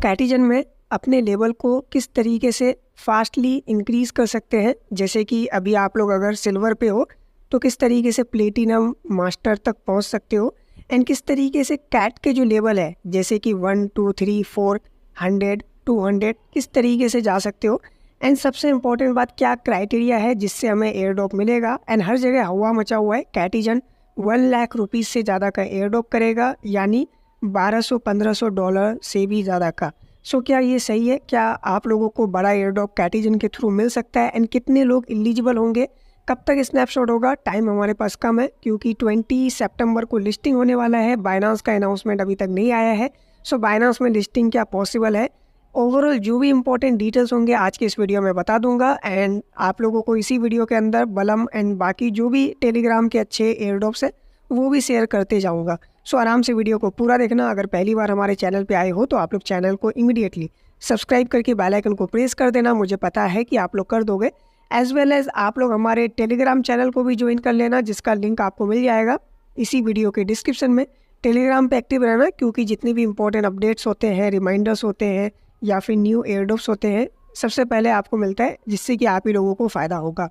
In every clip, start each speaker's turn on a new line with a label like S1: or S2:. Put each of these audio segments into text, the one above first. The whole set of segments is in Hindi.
S1: कैटिजन में अपने लेवल को किस तरीके से फास्टली इंक्रीज़ कर सकते हैं, जैसे कि अभी आप लोग अगर सिल्वर पे हो तो किस तरीके से प्लेटिनम मास्टर तक पहुंच सकते हो, एंड किस तरीके से कैट के जो लेवल है जैसे कि 1 2 3 4 100 200 किस तरीके से जा सकते हो। एंड सबसे इम्पोर्टेंट बात, क्या क्राइटेरिया है जिससे हमें एयर ड्रॉप मिलेगा। एंड हर जगह हवा मचा हुआ है, कैटिजन 1 लाख रुपीज़ से ज़्यादा का एयर ड्रॉप करेगा, यानी $1200-1500 से भी ज़्यादा का। सो क्या ये सही है? क्या आप लोगों को बड़ा एयर ड्रॉप कैटिजन के थ्रू मिल सकता है? एंड कितने लोग एलिजिबल होंगे? कब तक स्नैपशॉट होगा? टाइम हमारे पास कम है क्योंकि 20 सितंबर को लिस्टिंग होने वाला है। बाइनांस का अनाउंसमेंट अभी तक नहीं आया है। सो बाइनांस में लिस्टिंग क्या पॉसिबल है, ओवरऑल जो भी इंपॉर्टेंट डिटेल्स होंगे आज के इस वीडियो में बता दूंगा। एंड आप लोगों को इसी वीडियो के अंदर बलम एंड बाकी जो भी टेलीग्राम के अच्छे एयर ड्रॉप्स है वो भी शेयर करते जाऊंगा। सो आराम से वीडियो को पूरा देखना। अगर पहली बार हमारे चैनल पे आए हो तो आप लोग चैनल को इमीडिएटली सब्सक्राइब करके बेल आइकन को प्रेस कर देना, मुझे पता है कि आप लोग कर दोगे। एज वेल एज आप लोग हमारे टेलीग्राम चैनल को भी ज्वाइन कर लेना, जिसका लिंक आपको मिल जाएगा इसी वीडियो के डिस्क्रिप्शन में। टेलीग्राम पे एक्टिव रहना क्योंकि जितनी भी इंपॉर्टेंट अपडेट्स होते हैं, रिमाइंडर्स होते हैं या फिर न्यू एयरड्रॉप्स होते हैं, सबसे पहले आपको मिलता है, जिससे कि आप ही लोगों को फ़ायदा होगा।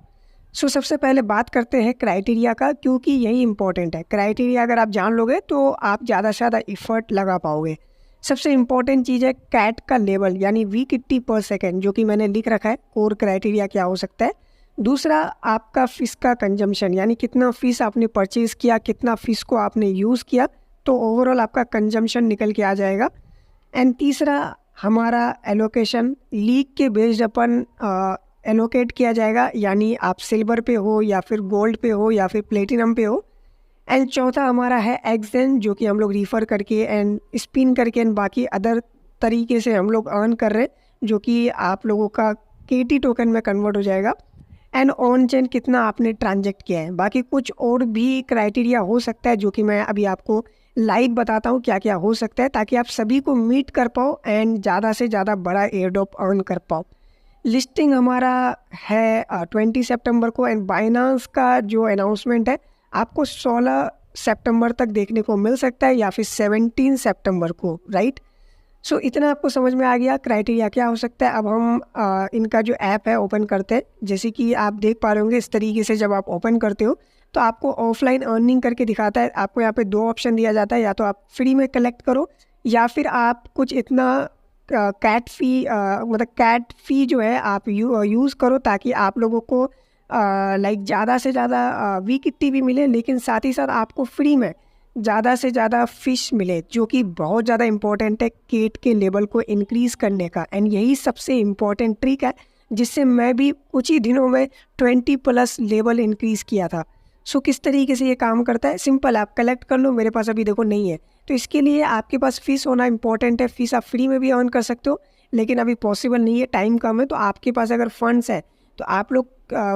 S1: सो सबसे पहले बात करते हैं क्राइटेरिया का, क्योंकि यही इंपॉर्टेंट है। क्राइटेरिया अगर आप जान लोगे तो आप ज़्यादा से ज़्यादा इफ़र्ट लगा पाओगे। सबसे इम्पॉर्टेंट चीज़ है कैट का लेवल, यानी V80/सेकेंड, जो कि मैंने लिख रखा है कोर क्राइटेरिया क्या हो सकता है। दूसरा, आपका फ़िश का कंजम्पशन, यानी कितना फ़िश आपने परचेज़ किया, कितना फ़िश को आपने यूज़ किया, तो ओवरऑल आपका कंजम्पशन निकल के आ जाएगा। एंड तीसरा, हमारा एलोकेशन लीग के बेस्ड अपन एलोकेट किया जाएगा, यानी आप सिल्वर पे हो या फिर गोल्ड पे हो या फिर प्लेटिनम पे हो। एंड चौथा हमारा है एक्सचेंज, जो कि हम लोग रिफ़र करके एंड स्पिन करके एंड बाकी अदर तरीके से हम लोग अर्न कर रहे हैं, जो कि आप लोगों का KT टोकन में कन्वर्ट हो जाएगा। एंड ऑन चेन कितना आपने ट्रांजेक्ट किया है। बाकी कुछ और भी क्राइटेरिया हो सकता है जो कि मैं अभी आपको लाइव बताता हूँ क्या क्या हो सकता है, ताकि आप सभी को मीट कर पाओ एंड ज़्यादा से ज़्यादा बड़ा एयर ड्रॉप अर्न कर पाओ। लिस्टिंग हमारा है 20 सितंबर को, एंड बाइनांस का जो अनाउंसमेंट है आपको 16 सितंबर तक देखने को मिल सकता है या फिर 17 सितंबर को, राइट। सो इतना आपको समझ में आ गया क्राइटेरिया क्या हो सकता है। अब हम इनका जो ऐप है ओपन करते हैं। जैसे कि आप देख पा रहे होंगे, इस तरीके से जब आप ओपन करते हो तो आपको ऑफलाइन अर्निंग करके दिखाता है। आपको यहाँ पे 2 ऑप्शन दिया जाता है, या तो आप फ्री में कलेक्ट करो या फिर आप कुछ इतना कैट फ़ी जो है आप यूज़ करो, ताकि आप लोगों को लाइक ज़्यादा से ज़्यादा V80 भी मिले, लेकिन साथ ही साथ आपको फ्री में ज़्यादा से ज़्यादा फ़िश मिले, जो कि बहुत ज़्यादा इंपॉर्टेंट है केट के लेवल को इंक्रीज़ करने का। एंड यही सबसे इम्पॉर्टेंट ट्रिक है जिससे मैं भी कुछ ही दिनों में 20+ लेवल इंक्रीज़ किया था। सो किस तरीके से ये काम करता है, सिंपल, आप कलेक्ट कर लो। मेरे पास अभी देखो नहीं है, तो इसके लिए आपके पास फ़िश होना इंपॉर्टेंट है। फ़िश आप फ्री में भी अर्न कर सकते हो, लेकिन अभी पॉसिबल नहीं है, टाइम कम है। तो आपके पास अगर फंड्स है तो आप लोग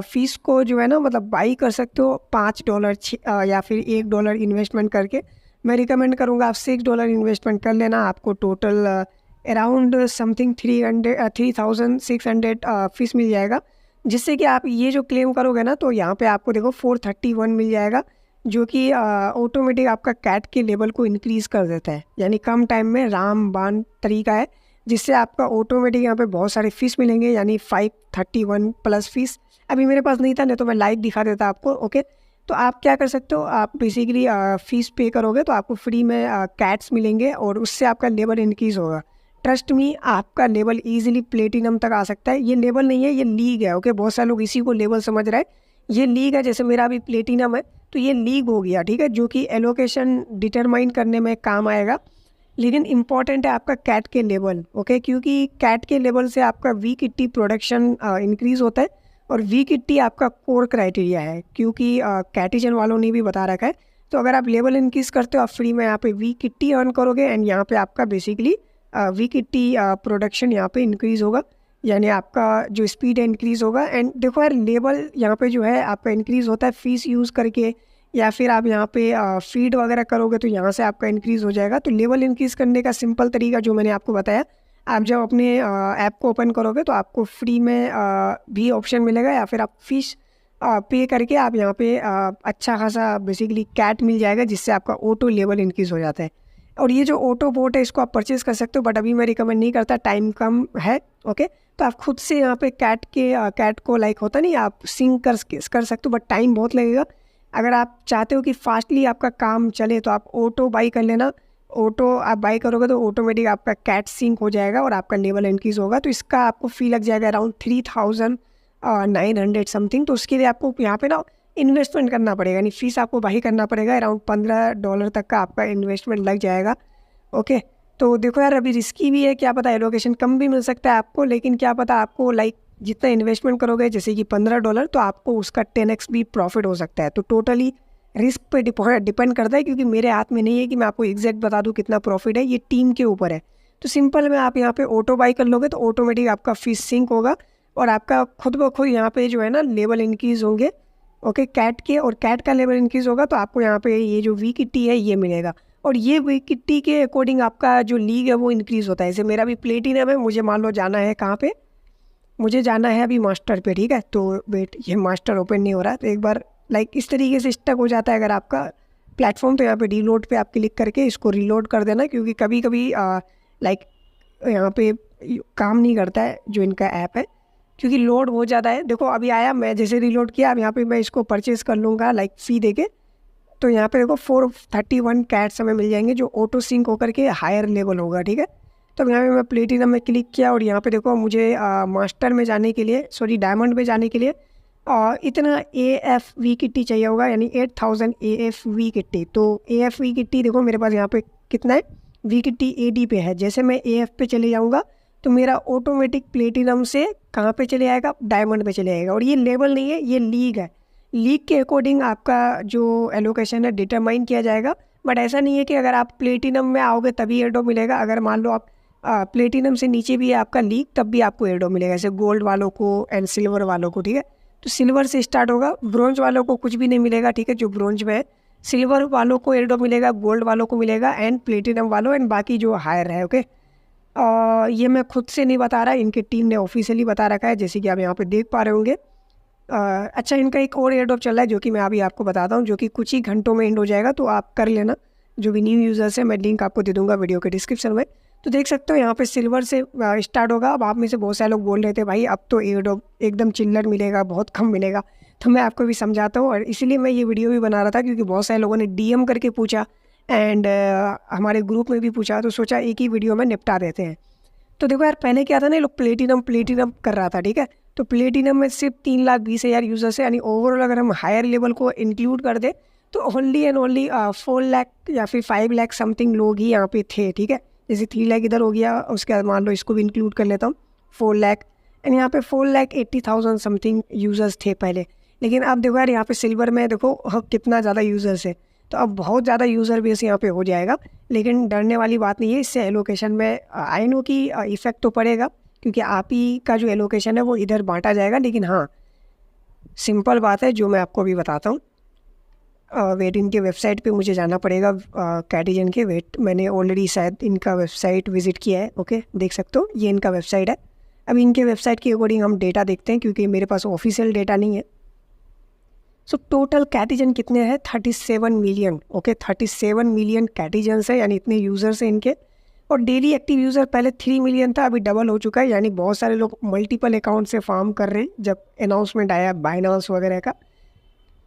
S1: फ़िश को जो है ना, मतलब बाई कर सकते हो $5 या फिर $1 इन्वेस्टमेंट करके। मैं रिकमेंड करूँगा आप $6 इन्वेस्टमेंट कर लेना। आपको टोटल अराउंड समथिंग 3600 फ़िश मिल जाएगा, जिससे कि आप ये जो क्लेम करोगे ना, तो यहाँ पे आपको देखो 431 मिल जाएगा, जो कि ऑटोमेटिक आपका कैट के लेवल को इंक्रीज़ कर देता है। यानी कम टाइम में रामबाण तरीका है, जिससे आपका ऑटोमेटिक यहाँ पे बहुत सारे फ़िश मिलेंगे, यानी 531+ फ़िश। अभी मेरे पास नहीं था, नहीं तो मैं लाइव दिखा देता आपको। ओके, तो आप क्या कर सकते हो, आप बेसिकली फ़ीस पे करोगे तो आपको फ्री में कैट्स मिलेंगे और उससे आपका लेवल इंक्रीज़ होगा। ट्रस्ट मी, आपका लेवल ईजिली प्लेटिनम तक आ सकता है। ये लेवल नहीं है, ये लीग है। ओके, बहुत सारे लोग इसी को लेवल समझ रहे हैं। ये लीग है, जैसे मेरा अभी प्लेटिनम है तो ये लीग हो गया, ठीक है, जो कि एलोकेशन डिटरमाइन करने में काम आएगा। लेकिन इम्पॉर्टेंट है आपका कैट के लेवल, ओके, क्योंकि कैट के लेवल से आपका V80 प्रोडक्शन इंक्रीज़ होता है, और V80 आपका कोर क्राइटेरिया है, क्योंकि कैटिजन वालों ने भी बता रखा है। तो अगर आप लेवल इंक्रीज़ करते हो, आप फ्री में यहाँ पे V80 अर्न करोगे, एंड यहाँ पे आपका बेसिकली V80 प्रोडक्शन यहाँ पे इंक्रीज़ होगा, यानी आपका जो स्पीड है इंक्रीज़ होगा। एंड देखो यार, लेवल यहाँ पे जो है आपका इंक्रीज़ होता है फ़ीस यूज़ करके, या फिर आप यहाँ पे फीड वगैरह करोगे तो यहाँ से आपका इंक्रीज़ हो जाएगा। तो लेवल इंक्रीज़ करने का सिंपल तरीका जो मैंने आपको बताया, आप जब अपने ऐप को ओपन करोगे तो आपको फ्री में भी ऑप्शन मिलेगा, या फिर आप फ़ीस पे करके आप यहाँ पे अच्छा खासा बेसिकली कैट मिल जाएगा, जिससे आपका ऑटो लेवल इंक्रीज़ हो जाता है। और ये जो ऑटो बोट है इसको आप परचेज़ कर सकते हो, बट अभी मैं रिकमेंड नहीं करता, टाइम कम है। ओके, तो आप खुद से यहाँ पे कैट को लाइक होता नहीं, आप सिंक कर सकते हो, बट टाइम बहुत लगेगा। अगर आप चाहते हो कि फास्टली आपका काम चले तो आप ऑटो बाई कर लेना। ऑटो आप बाई करोगे तो ऑटोमेटिक आपका कैट सिंक हो जाएगा और आपका लेवल इंक्रीज़ होगा। तो इसका आपको फ़ी लग जाएगा अराउंड 3900 समथिंग। तो उसके लिए आपको यहाँ पे ना इन्वेस्टमेंट करना पड़ेगा, यानी फ़ीस आपको बाई करना पड़ेगा। अराउंड $15 तक का आपका इन्वेस्टमेंट लग जाएगा। ओके, तो देखो यार, अभी रिस्की भी है, क्या पता एलोकेशन कम भी मिल सकता है आपको, लेकिन क्या पता आपको लाइक जितना इन्वेस्टमेंट करोगे जैसे कि $15, तो आपको उसका 10x भी प्रॉफिट हो सकता है। तो टोटली रिस्क पे डिपेंड करता है, क्योंकि मेरे हाथ में नहीं है कि मैं आपको एग्जैक्ट बता दूं कितना प्रॉफिट है, ये टीम के ऊपर है। तो सिंपल में आप यहाँ पे ऑटो बाई कर लोगे तो ऑटोमेटिक आपका फीस सिंक होगा और आपका खुद ब खुद यहाँ पे जो है ना लेवल इंक्रीज़ होंगे। ओके, कैट के, और कैट का लेवल इंक्रीज़ होगा तो आपको यहाँ पे ये जो वी किट्टी है ये मिलेगा, और ये वी किट्टी के अकॉर्डिंग आपका जो लीग है वो इंक्रीज़ होता है। जैसे मेरा भी प्लेटिनम है, मुझे मान लो जाना है कहाँ पे, मुझे जाना है अभी मास्टर पे, ठीक है। तो वेट, ये मास्टर ओपन नहीं हो रहा है, तो एक बार लाइक इस तरीके से स्टक हो जाता है अगर आपका प्लेटफॉर्म, तो यहाँ पे रीलोड पे आप क्लिक करके इसको रीलोड कर देना, क्योंकि कभी कभी लाइक यहाँ पे काम नहीं करता है जो इनका ऐप है, क्योंकि लोड हो जाता है। देखो अभी आया, मैं जैसे रीलोड किया, अब यहाँ पे मैं इसको परचेज़ कर लूँगा लाइक फ़ी देके, तो यहाँ पे देखो 431 कैट्स हमें मिल जाएंगे जो ऑटो सिंक होकर के हायर लेवल होगा, ठीक है। तो यहाँ पे मैं प्लेटिनम में क्लिक किया और यहाँ पे देखो मुझे मास्टर में जाने के लिए, सॉरी डायमंड में जाने के लिए इतना AFV किट्टी चाहिए होगा, यानी 8000 AFV किट्टी। तो AFV किट्टी देखो मेरे पास यहाँ पे कितना है, वी किट्टी 80 पे है। जैसे मैं AF पे चले जाऊँगा तो मेरा ऑटोमेटिक प्लेटिनम से कहाँ पे चले आएगा, डायमंड पे चले आएगा। और ये लेवल नहीं है, ये लीग है। लीग के अकॉर्डिंग आपका जो एलोकेशन है डिटरमाइन किया जाएगा, बट ऐसा नहीं है कि अगर आप प्लेटिनम में आओगे तभी एयरड्रॉप मिलेगा। अगर मान लो आप प्लेटिनम से नीचे भी है आपका लीग, तब भी आपको एयरड्रॉप मिलेगा, जैसे गोल्ड वालों को एंड सिल्वर वालों को, ठीक है। तो सिल्वर से स्टार्ट होगा, ब्रोंज वालों को कुछ भी नहीं मिलेगा, ठीक है, जो ब्रोंज में है। सिल्वर वालों को एयरड्रॉप मिलेगा, गोल्ड वालों को मिलेगा, एंड प्लेटिनम वालों एंड बाकी जो हायर है। ओके, ये मैं खुद से नहीं बता रहा, इनकी टीम ने ऑफिशियली बता रखा है, जैसे कि आप यहाँ पे देख पा रहे होंगे। अच्छा, इनका एक और एयरड्रॉप चल रहा है जो कि मैं अभी आपको बताता हूँ, जो कि कुछ ही घंटों में एंड हो जाएगा, तो आप कर लेना। जो भी न्यू यूज़र्स है, मैं लिंक आपको दे दूँगा वीडियो के डिस्क्रिप्शन में। तो देख सकते हो यहाँ पे सिल्वर से स्टार्ट होगा। अब आप में से बहुत सारे लोग बोल रहे थे भाई अब तो एयरड्रॉप एकदम चिल्लर मिलेगा, बहुत कम मिलेगा, तो मैं आपको भी समझाता हूँ। और इसीलिए मैं ये वीडियो भी बना रहा था, क्योंकि बहुत सारे लोगों ने DM करके पूछा एंड हमारे ग्रुप में भी पूछा, तो सोचा एक ही वीडियो में निपटा देते हैं। तो देखो यार, पहले क्या था ना, लोग प्लेटिनम कर रहा था, ठीक है। तो प्लेटिनम में सिर्फ 3,20,000 यूज़र्स है, यानी ओवरऑल अगर हम हायर लेवल को इंक्लूड कर दे तो ओनली एंड ओनली 4 लाख या फिर 5 लाख समथिंग लोग ही यहाँ पे थे, ठीक है। जैसे 3 लाख इधर हो गया, उसके बाद मान लो इसको भी इंक्लूड कर लेता हूँ 4 लाख, एंड यहाँ पे 4,80,000 समथिंग यूज़र्स थे पहले। लेकिन अब देखो यार, यहाँ पे सिल्वर में देखो कितना ज़्यादा यूज़र्स है, तो अब बहुत ज़्यादा यूज़र बेस यहाँ पे हो जाएगा। लेकिन डरने वाली बात नहीं है, इससे एलोकेशन में आई नो कि इफ़ेक्ट तो पड़ेगा, क्योंकि आप ही का जो एलोकेशन है वो इधर बांटा जाएगा। लेकिन हाँ, सिंपल बात है जो मैं आपको अभी बताता हूँ। वेट, इनके वेबसाइट पे मुझे जाना पड़ेगा, कैटिजन के। वेट, मैंने ऑलरेडी शायद इनका वेबसाइट विज़िट किया है। ओके, देख सकते हो ये इनका वेबसाइट है। अब इनके वेबसाइट के अकॉर्डिंग हम डेटा देखते हैं, क्योंकि मेरे पास ऑफिशियल डेटा नहीं है। सो टोटल कैटिजन कितने हैं, 37 मिलियन। ओके, 37 मिलियन कैटिजन्स है, यानी इतने यूज़र्स हैं इनके। और डेली एक्टिव यूज़र पहले 3 मिलियन था, अभी डबल हो चुका है, यानी बहुत सारे लोग मल्टीपल अकाउंट से फार्म कर रहे हैं। जब अनाउंसमेंट आया बाइनांस वगैरह का,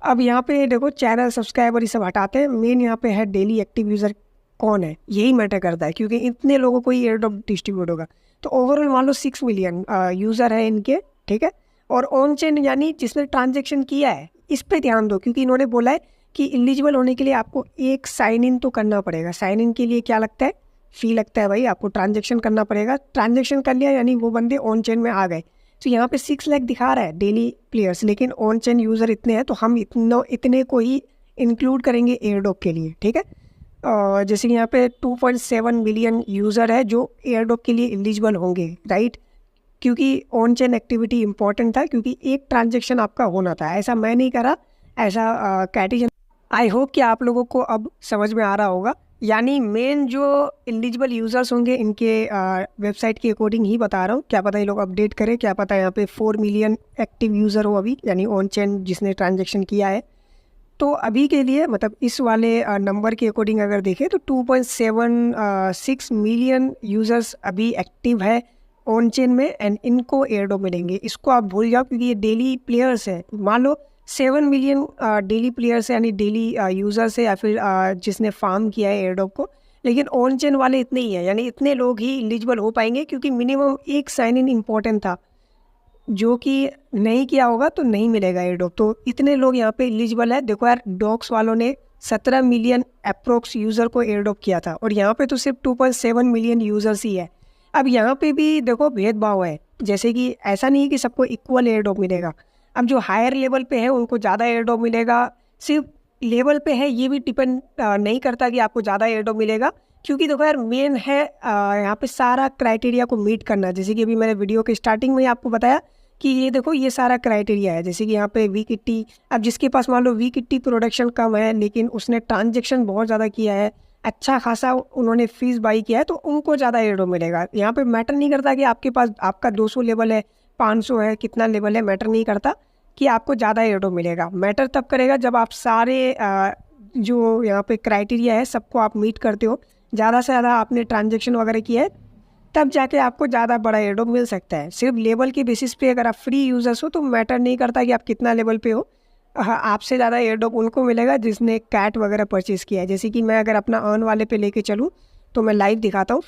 S1: अब यहाँ पे देखो चैनल सब्सक्राइबर ये सब हटाते हैं, मेन यहाँ पे है डेली एक्टिव यूज़र कौन है, यही मैटर करता है, क्योंकि इतने लोगों को ही एयरड्रॉप डिस्ट्रीब्यूट होगा। तो ओवरऑल मान लो 6 मिलियन यूज़र है इनके, ठीक है। और ऑन चेन यानी जिसने ट्रांजेक्शन किया है, इस पर ध्यान दो, क्योंकि इन्होंने बोला है कि एलिजिबल होने के लिए आपको एक साइन इन तो करना पड़ेगा। साइन इन के लिए क्या लगता है, फ़ी लगता है भाई, आपको ट्रांजेक्शन करना पड़ेगा। ट्रांजेक्शन कर लिया यानी वो बंदे ऑन चेन में आ गए। तो यहाँ पे 6 लाख दिखा रहा है डेली प्लेयर्स, लेकिन ऑन चेन यूज़र इतने हैं, तो हम इतने को ही इंक्लूड करेंगे एयरड्रॉप के लिए, ठीक है। जैसे यहाँ पे 2.7 मिलियन यूज़र है जो एयरड्रॉप के लिए एलिजिबल होंगे, राइट। क्योंकि ऑन चेन एक्टिविटी इंपॉर्टेंट था, क्योंकि एक ट्रांजेक्शन आपका होना था। ऐसा मैं नहीं करा, ऐसा कैटिजन। आई होप कि आप लोगों को अब समझ में आ रहा होगा। यानी मेन जो एलिजिबल यूज़र्स होंगे इनके वेबसाइट के अकॉर्डिंग ही बता रहा हूँ। क्या पता ये लोग अपडेट करें, क्या पता यहाँ पे 4 मिलियन एक्टिव यूज़र हो अभी, यानी ऑन चेन जिसने ट्रांजेक्शन किया है। तो अभी के लिए मतलब इस वाले नंबर के अकॉर्डिंग अगर देखें तो 2.76 मिलियन यूज़र्स अभी एक्टिव है ऑन चेन में, एंड इनको एयरड्रॉप मिलेंगे। इसको आप भूल जाओ क्योंकि ये डेली प्लेयर्स है। मान लो 7 मिलियन डेली प्लेयर्स है, यानी डेली यूज़र्स है, या फिर जिसने फार्म किया है एयरड्रॉप को, लेकिन ऑन चेन वाले इतने ही हैं, यानी इतने लोग ही एलिजिबल हो पाएंगे, क्योंकि मिनिमम एक साइन इन इम्पोर्टेंट था, जो कि नहीं किया होगा तो नहीं मिलेगा एयरड्रॉप। तो इतने लोग यहाँ पे एलिजिबल है। देखो यार, डॉक्स वालों ने 17 मिलियन अप्रोक्स यूज़र को एयरड्रॉप किया था, और यहाँ पे तो सिर्फ 2.7 मिलियन यूज़र्स ही है। अब यहाँ पे भी देखो भेदभाव है, जैसे कि ऐसा नहीं है कि सबको इक्वल एयरड्रॉप मिलेगा। अब जो हायर लेवल पे है उनको ज़्यादा एयरड्रॉप मिलेगा। सिर्फ लेवल पे है ये भी डिपेंड नहीं करता कि आपको ज़्यादा एयरड्रॉप मिलेगा, क्योंकि देखो यार मेन है यहाँ पे सारा क्राइटेरिया को मीट करना। जैसे कि अभी मैंने वीडियो के स्टार्टिंग में ही आपको बताया कि ये देखो ये सारा क्राइटेरिया है। जैसे कि यहाँ पे वीकिट्टी, अब जिसके पास मान लो वीकिट्टी प्रोडक्शन कम है लेकिन उसने ट्रांजेक्शन बहुत ज़्यादा किया है, अच्छा खासा उन्होंने फीस बाई किया है, तो उनको ज़्यादा एयरड्रॉप मिलेगा। यहाँ पे मैटर नहीं करता कि आपके पास आपका 200 लेवल है, 500 है, कितना लेवल है, मैटर नहीं करता कि आपको ज़्यादा एयरड्रॉप मिलेगा। मैटर तब करेगा जब आप सारे जो यहाँ पे क्राइटेरिया है सबको आप मीट करते हो, ज़्यादा से ज़्यादा आपने ट्रांजेक्शन वगैरह किया है, तब जाके आपको ज़्यादा बड़ा एयरड्रॉप मिल सकता है। सिर्फ लेवल के बेसिस पे अगर आप फ्री यूज़र्स हो तो मैटर नहीं करता कि आप कितना लेवल पे हो, आपसे ज़्यादा एयरड्रॉप उनको मिलेगा जिसने कैट वगैरह परचेज़ किया है। जैसे कि मैं अगर अपना अर्न वाले पे लेके चलूँ तो मैं लाइव दिखाता हूँ।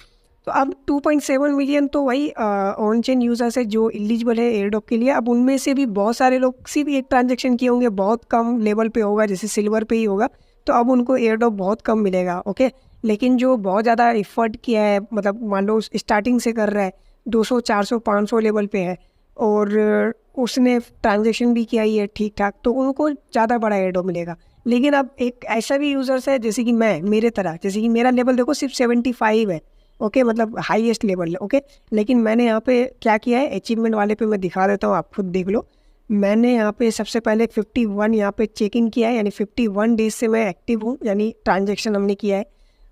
S1: तो अब 2.7 मिलियन तो वही ऑन चेन यूज़र्स है जो एलिजिबल है एयरड्रॉप के लिए। अब उनमें से भी बहुत सारे लोग सिर्फ एक ट्रांजेक्शन किए होंगे, बहुत कम लेवल पे होगा, जैसे सिल्वर पे ही होगा, तो अब उनको एयरड्रॉप बहुत कम मिलेगा। ओके, लेकिन जो बहुत ज़्यादा एफर्ट किया है, मतलब मान लो स्टार्टिंग से कर रहा है, 200 400 500 लेवल पे है, और उसने ट्रांजेक्शन भी किया ही है ठीक ठाक, तो उनको ज़्यादा बड़ा एयरड्रॉप मिलेगा। लेकिन अब एक ऐसा भी यूज़र्स है जैसे कि मैं, मेरे तरह, जैसे कि मेरा लेवल देखो सिर्फ 75 है। ओके, मतलब हाईएस्ट लेवल है। ओके, लेकिन मैंने यहाँ पे क्या किया है, अचीवमेंट वाले पे मैं दिखा देता हूँ, आप खुद देख लो। मैंने यहाँ पे सबसे पहले 51 यहाँ पे चेक इन किया है, यानी 51 डेज से मैं एक्टिव हूँ, यानी ट्रांजेक्शन हमने किया है।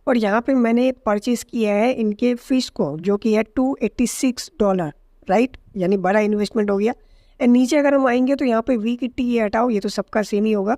S1: और यहाँ पे मैंने परचेज़ किया है इनके फ़ीस को, जो कि है $286, राइट, यानी बड़ा इन्वेस्टमेंट हो गया। एंड नीचे अगर हम आएंगे तो यहाँ पे वीकिट्टी ये हटाओ, ये तो सबका सेम ही होगा,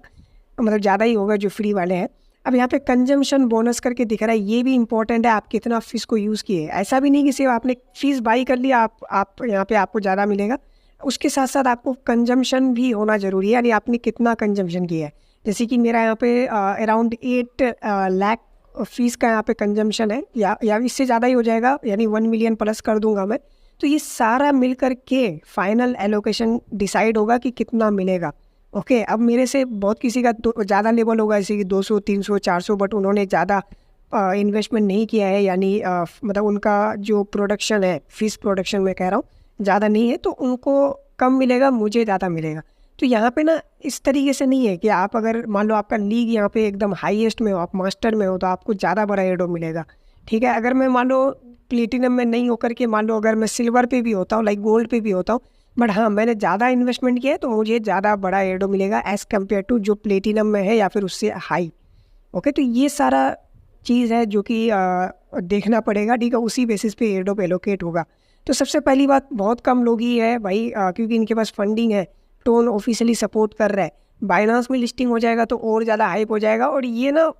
S1: मतलब ज़्यादा ही होगा जो फ्री वाले हैं। अब यहाँ पे कंजम्पशन बोनस करके दिख रहा है, ये भी इंपॉर्टेंट है, आप कितना फ़ीस को यूज़ किए। ऐसा भी नहीं कि सिर्फ आपने फ़ीस बाई कर लिया आप यहाँ पे आपको ज़्यादा मिलेगा, उसके साथ साथ आपको कंजम्पशन भी होना ज़रूरी है, यानी आपने कितना कंजम्पशन किया है। जैसे कि मेरा यहाँ पे अराउंड 8 लाख फीस का यहाँ पे कंजम्पशन है, या इससे ज़्यादा ही हो जाएगा, यानी 1 मिलियन प्लस कर दूंगा मैं। तो ये सारा मिल कर के फाइनल एलोकेशन डिसाइड होगा कि कितना मिलेगा। ओके, अब मेरे से बहुत किसी का ज़्यादा लेवल होगा, जैसे कि 200 300 400, बट उन्होंने ज़्यादा इन्वेस्टमेंट नहीं किया है, यानी मतलब उनका जो प्रोडक्शन है, फीस प्रोडक्शन में कह रहा हूँ, ज़्यादा नहीं है, तो उनको कम मिलेगा, मुझे ज़्यादा मिलेगा। तो यहाँ पे ना इस तरीके से नहीं है कि आप अगर मान लो आपका लीग यहाँ पे एकदम हाईएस्ट में हो, आप मास्टर में हो, तो आपको ज़्यादा बड़ा एयरड्रॉप मिलेगा। ठीक है, अगर मैं मान लो प्लेटिनम में नहीं होकर के, मान लो अगर मैं सिल्वर पे भी होता हूँ, लाइक गोल्ड पे भी होता हूँ, बट हाँ मैंने ज़्यादा इन्वेस्टमेंट किया है, तो मुझे ज़्यादा बड़ा एयरड्रॉप मिलेगा एज़ कम्पेयर टू जो प्लेटिनम में है या फिर उससे हाई। ओके, तो ये सारा चीज़ है जो कि देखना पड़ेगा, ठीक है, उसी बेसिस पे एयरड्रॉप एलोकेट होगा। तो सबसे पहली बात, बहुत कम लोग ही है भाई, क्योंकि इनके पास फंडिंग है, टोन ऑफिशियली सपोर्ट कर रहा है, बाइनांस में लिस्टिंग हो जाएगा तो और ज़्यादा हाइप हो जाएगा। और ये ना,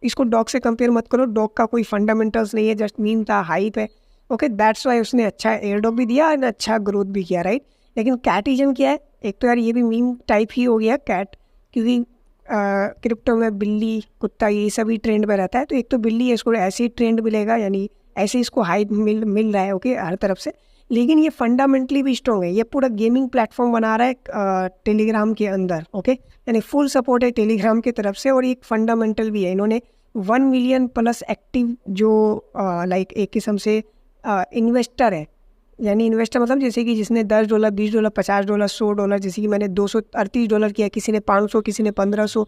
S1: इसको डॉग से कंपेयर मत करो, डॉग का कोई फंडामेंटल्स नहीं है, जस्ट मीम था, हाइप है। ओके, दैट्स वाई उसने अच्छा एयरड्रॉप भी दिया और अच्छा ग्रोथ भी किया, राइट। लेकिन कैटिजन क्या है, एक तो यार ये भी मीम टाइप ही हो गया कैट, क्योंकि क्रिप्टो में बिल्ली कुत्ता ये सभी ट्रेंड में रहता है, तो एक तो बिल्ली है, इसको ऐसे ही ट्रेंड मिलेगा, यानी ऐसे इसको हाइप मिल रहा है, ओके, हर तरफ से। लेकिन ये फंडामेंटली भी स्ट्रॉन्ग है, ये पूरा गेमिंग प्लेटफॉर्म बना रहा है टेलीग्राम के अंदर, ओके, यानी फुल सपोर्ट है टेलीग्राम की तरफ से। और एक फंडामेंटल भी है, इन्होंने 1 मिलियन प्लस एक्टिव जो लाइक एक किस्म से इन्वेस्टर है, यानी इन्वेस्टर मतलब जैसे कि जिसने $10 $20 $50 $100, जैसे कि मैंने $238 किया, किसी ने 500, किसी ने 1500,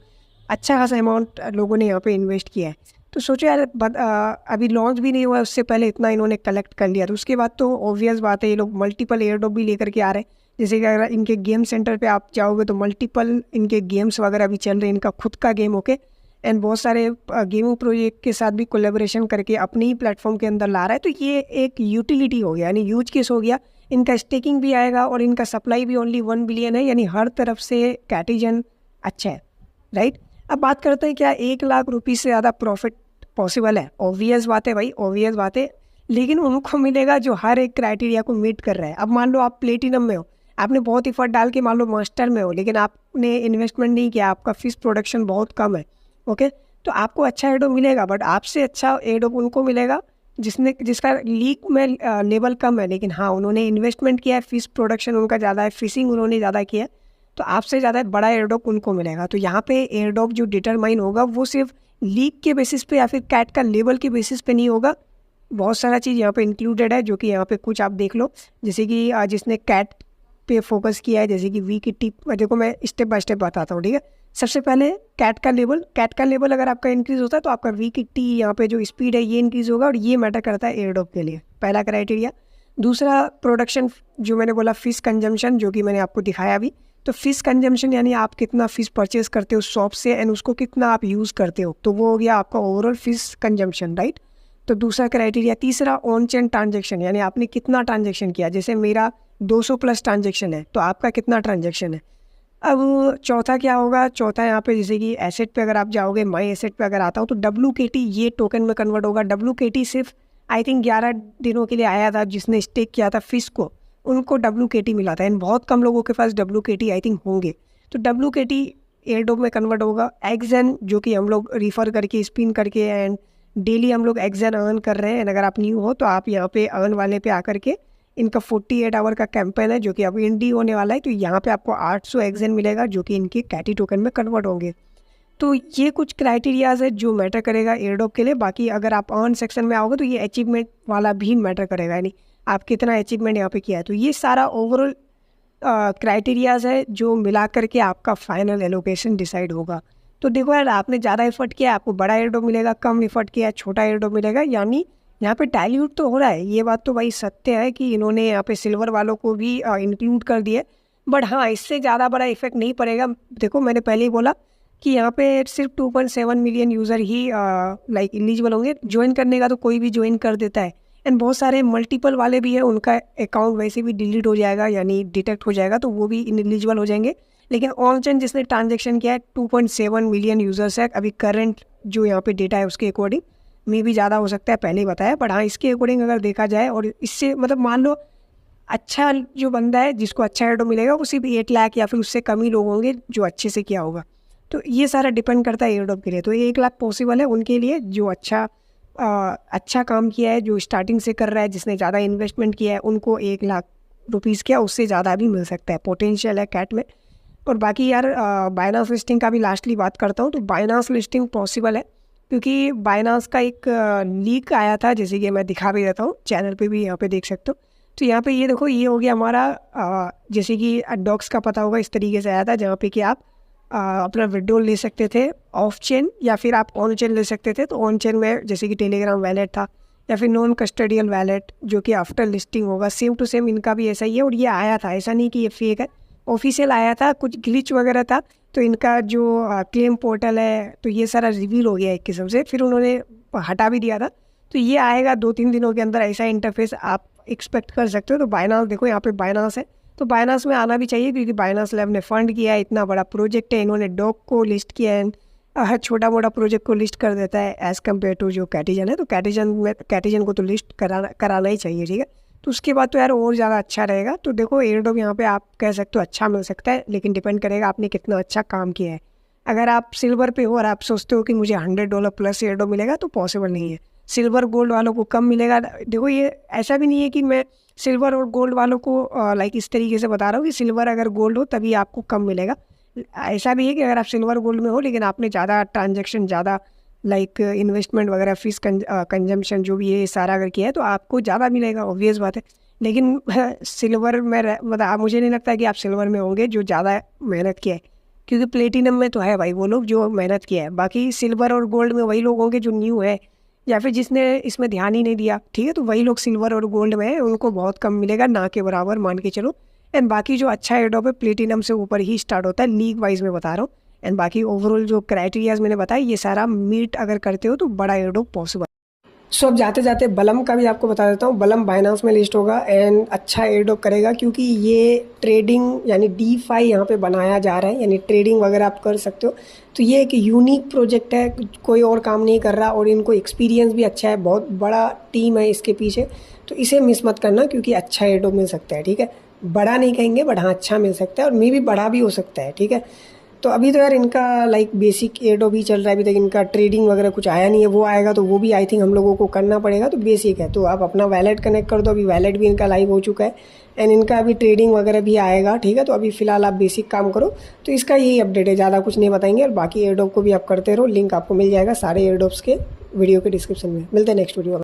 S1: अच्छा खासा अमाउंट लोगों ने यहाँ पे इन्वेस्ट किया है। तो सोचो यार, अभी लॉन्च भी नहीं हुआ, उससे पहले इतना इन्होंने कलेक्ट कर लिया, तो उसके बाद तो ऑब्वियस बात है ये लोग मल्टीपल एयरड्रॉप भी लेकर के आ रहे हैं। जैसे कि अगर इनके गेम सेंटर पे आप जाओगे तो मल्टीपल इनके गेम्स वगैरह भी चल रहे हैं, इनका खुद का गेम, ओके, एंड बहुत सारे गेमिंग प्रोजेक्ट के साथ भी कोलेबोरेशन करके अपने ही प्लेटफॉर्म के अंदर ला रहा है। तो ये एक यूटिलिटी हो गया, यानी यूज केस हो गया, इनका स्टेकिंग भी आएगा और इनका सप्लाई भी ओनली 1 बिलियन है, यानी हर तरफ से कैटिजन अच्छा है, राइट। अब बात करते हैं क्या 1 लाख रुपये से ज़्यादा प्रॉफिट पॉसिबल है? ऑब्वियस बात है भाई, ऑब्वियस बात है, लेकिन उनको मिलेगा जो हर एक क्राइटेरिया को मीट कर रहा है। अब मान लो आप प्लेटिनम में हो, आपने बहुत एफर्ट डाल के मान लो मास्टर में हो, लेकिन आपने इन्वेस्टमेंट नहीं किया, आपका फिश प्रोडक्शन बहुत कम है, ओके, तो आपको अच्छा एडोप मिलेगा, बट आपसे अच्छा एडोप उनको मिलेगा जिसका लीक में लेवल कम है, लेकिन हाँ उन्होंने इन्वेस्टमेंट किया है, फिश प्रोडक्शन उनका ज़्यादा है, फिशिंग उन्होंने ज़्यादा किया है, तो आपसे ज़्यादा बड़ा एयरड्रॉप उनको मिलेगा। तो यहाँ पे एयरड्रॉप जो डिटरमाइन होगा वो सिर्फ लीक के बेसिस पे या फिर कैट का लेवल के बेसिस पे नहीं होगा, बहुत सारा चीज़ यहाँ पे इंक्लूडेड है, जो कि यहाँ पे कुछ आप देख लो, जैसे कि जिसने कैट पे फोकस किया है, जैसे कि वी किट्टी, देखो मैं स्टेप बाय स्टेप बताता हूँ, ठीक है। सबसे पहले कैट का लेवल अगर आपका इंक्रीज होता है तो आपका वी किट्टी यहाँ पे जो स्पीड है ये इंक्रीज होगा, और ये मैटर करता है एयरड्रॉप के लिए, पहला क्राइटेरिया। दूसरा प्रोडक्शन, जो मैंने बोला फिश कंजम्पशन, जो कि मैंने आपको दिखाया अभी, तो फिश कंजम्पशन यानी आप कितना फिश परचेज करते हो शॉप से एंड उसको कितना आप यूज़ करते हो, तो वो हो गया आपका ओवरऑल फिश कंजम्पशन, राइट। तो दूसरा क्राइटेरिया। तीसरा ऑन चेन ट्रांजेक्शन, यानी आपने कितना ट्रांजेक्शन किया, जैसे मेरा 200 प्लस ट्रांजेक्शन है, तो आपका कितना ट्रांजेक्शन है। अब चौथा क्या होगा, चौथा यहाँ पे जैसे कि एसेट पे अगर आप जाओगे, माई एसेट पे अगर आता हूँ तो WKT ये टोकन में कन्वर्ट होगा। WKT सिर्फ आई थिंक 11 दिनों के लिए आया था, जिसने स्टेक किया था फिश को, उनको WKT मिला था, एंड बहुत कम लोगों के पास WKT आई थिंक होंगे। तो WKT एयरडॉप में कन्वर्ट होगा। एक्जन, जो कि हम लोग रिफ़र करके स्पिन करके एंड डेली हम लोग एक्जन अर्न कर रहे हैं, एंड अगर आप न्यू हो तो आप यहाँ पे अर्न वाले पे आकर के, इनका 48 आवर का कैंपेन है जो कि अब एंड होने वाला है, तो यहाँ पे आपको 800 एक्जन मिलेगा जो कि इनके कैटी टोकन में कन्वर्ट होंगे। तो ये कुछ क्राइटेरियाज है जो मैटर करेगा एयरडॉप के लिए। बाकी अगर आप अर्न सेक्शन में आओगे तो ये अचीवमेंट वाला भी मैटर करेगा, यानी आप कितना अचीवमेंट यहाँ पे किया है। तो ये सारा ओवरऑल क्राइटेरियाज है जो मिला करके आपका फाइनल एलोकेशन डिसाइड होगा। तो देखो यार, आपने ज़्यादा एफर्ट किया आपको बड़ा एयरडॉप मिलेगा, कम एफर्ट किया छोटा एयरडॉप मिलेगा, यानी यहाँ पे डाइल्यूट तो हो रहा है, ये बात तो भाई सत्य है कि इन्होंने यहाँ पे सिल्वर वालों को भी इंक्लूड कर दिया, बट हाँ इससे ज़्यादा बड़ा इफेक्ट नहीं पड़ेगा। देखो मैंने पहले ही बोला कि यहाँ पे सिर्फ 2.7 मिलियन यूज़र ही लाइक एलिजिबल होंगे, ज्वाइन करने का तो कोई भी ज्वाइन कर देता है, एंड बहुत सारे मल्टीपल वाले भी हैं, उनका अकाउंट वैसे भी डिलीट हो जाएगा, यानी डिटेक्ट हो जाएगा, तो वो भी इनएलिजिबल हो जाएंगे। लेकिन ऑन चेन जिसने ट्रांजेक्शन किया है 2.7 मिलियन यूज़र्स है अभी करंट जो यहाँ पे डेटा है उसके अकॉर्डिंग, में भी ज़्यादा हो सकता है, पहले ही बताया, बट हाँ इसके अकॉर्डिंग अगर देखा जाए, और इससे मतलब मान लो अच्छा जो बंदा है जिसको अच्छा एडो मिलेगा वो सिर्फ 8 लाख या फिर उससे कम ही लोग होंगे जो अच्छे से किया होगा। तो ये सारा डिपेंड करता है एयरड्रॉप के लिए। तो 1 लाख पॉसिबल है उनके लिए जो अच्छा काम किया है, जो स्टार्टिंग से कर रहा है, जिसने ज़्यादा इन्वेस्टमेंट किया है, उनको 1 लाख रुपीज़ क्या उससे ज़्यादा भी मिल सकता है, पोटेंशियल है कैट में। और बाकी यार बाइनांस लिस्टिंग का भी लास्टली बात करता हूँ। तो बाइनांस लिस्टिंग पॉसिबल है क्योंकि बाइनांस का एक लीक आया था, जैसे कि मैं दिखा भी रहता हूँ चैनल पे भी, यहाँ पे देख सकते हो। तो यहाँ पे ये देखो, ये हो गया हमारा जैसे कि डॉक्स का पता होगा, इस तरीके से आया था जहाँ पे कि आप अपना विड्रॉल ले सकते थे ऑफ चेन या फिर आप ऑन चेन ले सकते थे। तो ऑन चेन में जैसे कि टेलीग्राम वैलेट था या फिर नॉन कस्टडियल वैलेट जो कि आफ्टर लिस्टिंग होगा, सेम टू सेम इनका भी ऐसा ही है। और ये आया था, ऐसा नहीं कि ये फेक है, ऑफिशियल आया था, कुछ ग्लिच वगैरह था, तो इनका जो क्लेम पोर्टल है तो ये सारा रिवील हो गया एक किस्म से, फिर उन्होंने हटा भी दिया था। तो ये आएगा 2-3 दिनों के अंदर, ऐसा इंटरफेस आप एक्सपेक्ट कर सकते हो। तो बाइनांस देखो, यहाँ पे बाइनांस है, तो बाइनांस में आना भी चाहिए क्योंकि बाइनांस लैब ने फंड किया है, इतना बड़ा प्रोजेक्ट है, इन्होंने डॉग को लिस्ट किया है, हर छोटा मोटा प्रोजेक्ट को लिस्ट कर देता है एज़ कम्पेयर टू जो कैटिजन है। तो कैटिजन को तो लिस्ट कराना ही चाहिए, ठीक है। तो उसके बाद तो यार और ज़्यादा अच्छा रहेगा। तो देखो एयरड्रॉप यहाँ पे आप कह सकते हो अच्छा मिल सकता है, लेकिन डिपेंड करेगा आपने कितना अच्छा काम किया है। अगर आप सिल्वर पे हो और आप सोचते हो कि मुझे $100 प्लस एयरड्रॉप मिलेगा, तो पॉसिबल नहीं है। सिल्वर गोल्ड वालों को कम मिलेगा। देखो ये ऐसा भी नहीं है कि मैं सिल्वर और गोल्ड वालों को लाइक इस तरीके से बता रहा हूँ कि सिल्वर अगर गोल्ड हो तभी आपको कम मिलेगा। ऐसा भी है कि अगर आप सिल्वर गोल्ड में हो लेकिन आपने ज़्यादा ट्रांजेक्शन, ज़्यादा लाइक इन्वेस्टमेंट वगैरह, फीस कंजम्पशन जो भी है सारा अगर किया है तो आपको ज़्यादा मिलेगा, ऑब्वियस बात है। लेकिन सिल्वर में मतलब मुझे नहीं लगता कि आप सिल्वर में होंगे जो ज़्यादा मेहनत किया है, क्योंकि प्लेटिनम में तो है भाई वो लोग जो मेहनत किया है। बाकी सिल्वर और गोल्ड में वही लोग होंगे जो न्यू है या फिर जिसने इसमें ध्यान ही नहीं दिया, ठीक है। तो वही लोग सिल्वर और गोल्ड में है, उनको बहुत कम मिलेगा, ना के बराबर मान के चलो। एंड बाकी जो अच्छा एयरड्रॉप है प्लेटिनम से ऊपर ही स्टार्ट होता है, लीग वाइज में बता रहा हूँ। एंड बाकी ओवरऑल जो क्राइटेरियाज मैंने बताया ये सारा मीट अगर करते हो तो बड़ा एयरड्रॉप पॉसिबल। सो अब जाते जाते बलम का भी आपको बता देता हूँ। बलम बाइनांस में लिस्ट होगा एंड अच्छा एयरड्रॉप करेगा, क्योंकि ये ट्रेडिंग यानी DeFi यहाँ पे बनाया जा रहा है, यानी ट्रेडिंग वगैरह आप कर सकते हो। तो ये एक यूनिक प्रोजेक्ट है, कोई और काम नहीं कर रहा और इनको एक्सपीरियंस भी अच्छा है, बहुत बड़ा टीम है इसके पीछे। तो इसे मिस मत करना, क्योंकि अच्छा एयरड्रॉप मिल सकता है, ठीक है। बड़ा नहीं कहेंगे बट हाँ अच्छा मिल सकता है, और मे भी बड़ा भी हो सकता है, ठीक है। तो अभी तो यार इनका लाइक बेसिक एयरड्रॉप ही चल रहा है, अभी तक इनका ट्रेडिंग वगैरह कुछ आया नहीं है। वो आएगा तो वो भी आई थिंक हम लोगों को करना पड़ेगा। तो बेसिक है, तो आप अपना वैलेट कनेक्ट कर दो। अभी वैलेट भी इनका लाइव हो चुका है एंड इनका अभी ट्रेडिंग वगैरह भी आएगा, ठीक है। तो अभी फ़िलहाल आप बेसिक काम करो। तो इसका यही अपडेट है, ज़्यादा कुछ नहीं बताएंगे। और बाकी एयरड्रॉप को भी आप करते रहो, लिंक आपको मिल जाएगा सारे एयरड्रॉप्स के वीडियो के डिस्क्रिप्शन में। मिलते हैं नेक्स्ट वीडियो में।